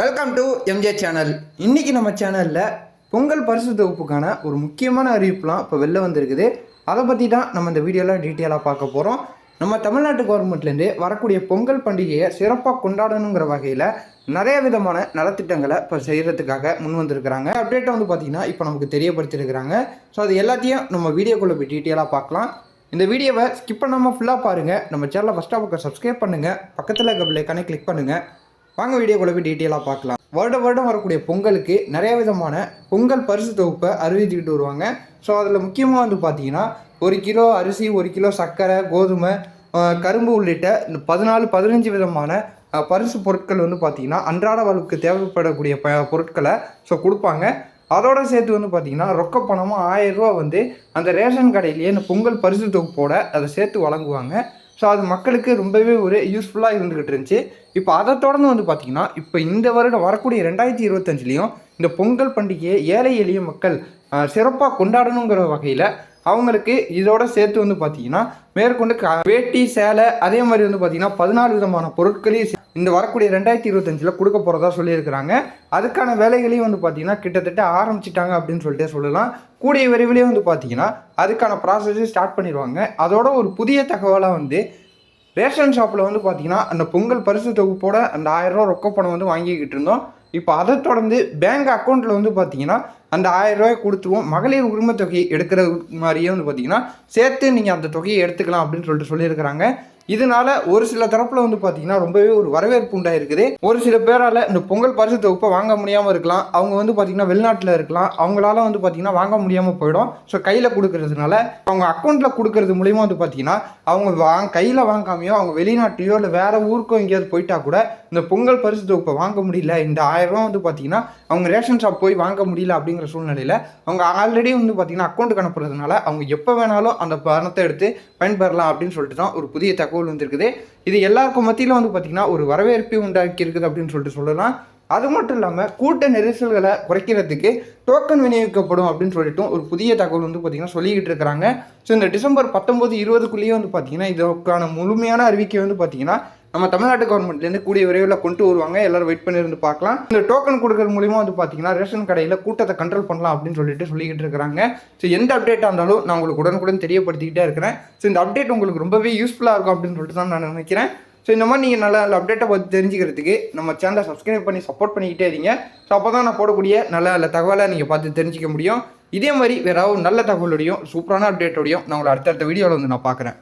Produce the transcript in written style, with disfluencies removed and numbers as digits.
Welcome to MJ channel. இன்றைக்கி நம்ம சேனலில் பொங்கல் பரிசு தொகுப்புக்கான ஒரு முக்கியமான அறிவிப்புலாம் இப்போ வெளில வந்திருக்குது. அதை பற்றி தான் நம்ம இந்த வீடியோவில் டீட்டெயிலாக பார்க்க போகிறோம். நம்ம தமிழ்நாட்டு கவர்மெண்ட்லேருந்து வரக்கூடிய பொங்கல் பண்டிகையை சிறப்பாக கொண்டாடணுங்கிற வகையில் நிறைய விதமான நலத்திட்டங்களை இப்போ செய்கிறதுக்காக முன் வந்திருக்கிறாங்க. அப்டேட்டை வந்து பார்த்திங்கன்னா இப்போ நமக்கு தெரியப்படுத்தியிருக்கிறாங்க. ஸோ அது எல்லாத்தையும் நம்ம வீடியோக்குள்ளே போய் டீட்டெயிலாக பார்க்கலாம். இந்த வீடியோவை ஸ்கிப் பண்ணாமல் ஃபுல்லாக பாருங்கள். நம்ம சேனலை ஃபஸ்ட்டாக பக்கம் சப்ஸ்கிரைப் பண்ணுங்கள், பக்கத்தில் இருக்க பெல் ஐகானை கிளிக் பண்ணுங்கள். வாங்க வீடியோக்குள்ள போய் டீட்டெயிலாக பார்க்கலாம். வருடம் வரக்கூடிய பொங்கலுக்கு நிறைய விதமான பொங்கல் பரிசு தொகுப்பை அறிவிச்சுக்கிட்டு வருவாங்க. ஸோ அதில் முக்கியமாக வந்து பார்த்தீங்கன்னா 1 கிலோ அரிசி, 1 கிலோ சர்க்கரை, கோதுமை, கரும்பு உள்ளிட்ட 14-15 விதமான பரிசு பொருட்கள் வந்து பார்த்திங்கன்னா அன்றாட வாழ்வுக்கு தேவைப்படக்கூடிய பொருட்களை கொடுப்பாங்க. அதோடு சேர்த்து வந்து பார்த்திங்கன்னா ரொக்க பணமாக 1000 ரூபா வந்து அந்த ரேஷன் கடையிலேயே இந்த பொங்கல் பரிசு தொகுப்போட அதை சேர்த்து வழங்குவாங்க. ஸோ அது மக்களுக்கு ரொம்பவே ஒரு யூஸ்ஃபுல்லாக இருந்துக்கிட்டு இருந்துச்சு. இப்போ அதை தொடர்ந்து வந்து பார்த்திங்கன்னா இப்போ இந்த வருடம் வரக்கூடிய 2025லேயும் இந்த பொங்கல் பண்டிகையை ஏழை எளிய மக்கள் சிறப்பாக கொண்டாடணுங்கிற வகையில் அவங்களுக்கு இதோட சேர்த்து வந்து பார்த்திங்கன்னா மேற்கொண்டு வேட்டி, சேலை, அதே மாதிரி வந்து பார்த்திங்கன்னா 14 விதமான பொருட்களையும் இந்த வரக்கூடிய 2025 கொடுக்க போகிறதா சொல்லியிருக்கிறாங்க. அதுக்கான வேலைகளையும் வந்து பார்த்திங்கன்னா கிட்டத்தட்ட ஆரம்பிச்சிட்டாங்க அப்படின்னு சொல்லிட்டு சொல்லலாம். கூடிய விரைவிலேயே வந்து பார்த்திங்கன்னா அதுக்கான ப்ராசஸை ஸ்டார்ட் பண்ணிடுவாங்க. அதோட ஒரு புதிய தகவலாக வந்து ரேஷன் ஷாப்பில் வந்து பார்த்திங்கன்னா அந்த பொங்கல் பரிசு தொகுப்போட அந்த 1000 ரூபா ரொக்க பணம் வந்து வாங்கிக்கிட்டு இருந்தோம். இப்போ அதை தொடர்ந்து பேங்க் அக்கௌண்ட்டில் வந்து பார்த்திங்கன்னா அந்த 1000 ரூபாய் கொடுத்துருவோம். மகளிர் உரிமை தொகையை எடுக்கிற மாதிரியே வந்து பார்த்திங்கன்னா சேர்த்து நீங்கள் அந்த தொகையை எடுத்துக்கலாம் அப்படின்னு சொல்லியிருக்கிறாங்க. இதனால ஒரு சில தரப்புல வந்து பார்த்தீங்கன்னா ரொம்பவே ஒரு வரவேற்பு உண்டாயிருக்குது. ஒரு சில பேரால் இந்த பொங்கல் பரிசு தொகுப்பை வாங்க முடியாமல் இருக்கலாம். அவங்க வந்து பார்த்தீங்கன்னா வெளிநாட்டில் இருக்கலாம். அவங்களால வந்து பார்த்தீங்கன்னா வாங்க முடியாமல் போயிடும். ஸோ கையில் கொடுக்கறதுனால அவங்க அக்கௌண்ட்டில் கொடுக்கறது மூலிமா வந்து பார்த்தீங்கன்னா அவங்க கையில் வாங்காமையோ அவங்க வெளிநாட்டையோ இல்லை வேறு ஊருக்கோ எங்கேயாவது போயிட்டா கூட இந்த பொங்கல் பரிசு தொகுப்பை வாங்க முடியல, இந்த 1000 ரூபா வந்து பார்த்தீங்கன்னா அவங்க ரேஷன் ஷாப் போய் வாங்க முடியல அப்படிங்கிற சூழ்நிலையில் அவங்க ஆல்ரெடி வந்து பார்த்தீங்கன்னா அக்கௌண்ட்டுக்கு அனுப்புறதுனால அவங்க எப்போ வேணாலும் அந்த பணத்தை எடுத்து பயன்பெறலாம் அப்படின்னு சொல்லிட்டு தான் ஒரு புதிய தகவல் வந்திருக்குது. இது எல்லாருக்கும் மத்தியில் வந்து பார்த்திங்கன்னா ஒரு வரவேற்பு உண்டாக்கி இருக்குது அப்படின்னு சொல்லிட்டு சொல்லலாம். அது மட்டும் இல்லாமல் கூட்ட நெரிசல்களை குறைக்கிறதுக்கு டோக்கன் விநியோகிக்கப்படும் அப்படின்னு சொல்லிட்டு ஒரு புதிய தகவல் வந்து பார்த்திங்கன்னா சொல்லிக்கிட்டு இருக்கிறாங்க. ஸோ இந்த டிசம்பர் 19-20க்குள்ளேயே வந்து பார்த்திங்கன்னா இதற்கான முழுமையான அறிவிக்கை வந்து பார்த்திங்கன்னா நம்ம தமிழ்நாட்டு கவர்மெண்ட்லேருந்து கூடிய விரைவில் கொண்டு வருவாங்க. எல்லாரும் வெயிட் பண்ணியிருந்து பார்க்கலாம். இந்த டோக்கன் கொடுக்குறது மூலிமா வந்து பார்த்தீங்கன்னா ரேஷன் கடையில் கூட்டத்தை கண்ட்ரோல் பண்ணலாம் அப்படின்னு சொல்லிக்கிட்டு இருக்கிறாங்க. ஸோ எந்த அப்டேட்டாக இருந்தாலும் நான் உங்களுக்கு உடனுக்குடன் தெரியப்படுத்திக்கிட்டே இருக்கிறேன். ஸோ இந்த அப்டேட் உங்களுக்கு ரொம்பவே யூஸ்ஃபுல்லாக இருக்கும் அப்படின்னு சொல்லிட்டு தான் நான் நினைக்கிறேன். ஸோ இந்த மாதிரி நீங்கள் நல்ல அப்டேட்டை பற்றி தெரிஞ்சுக்கிறதுக்கு நம்ம சேனலை சப்ஸ்கிரைப் பண்ணி சப்போர்ட் பண்ணிக்கிட்டே இருங்க. ஸோ அப்போ தான் நான் போடக்கூடிய நல்ல தகவலை நீங்கள் பார்த்து தெரிஞ்சிக்க முடியும். இதே மாதிரி வேறு நல்ல தகவலோடையும் சூப்பரான அப்டேட்டோடையும் நான் உங்களை அடுத்தடுத்த வீடியோவில் வந்து நான் பார்க்குறேன்.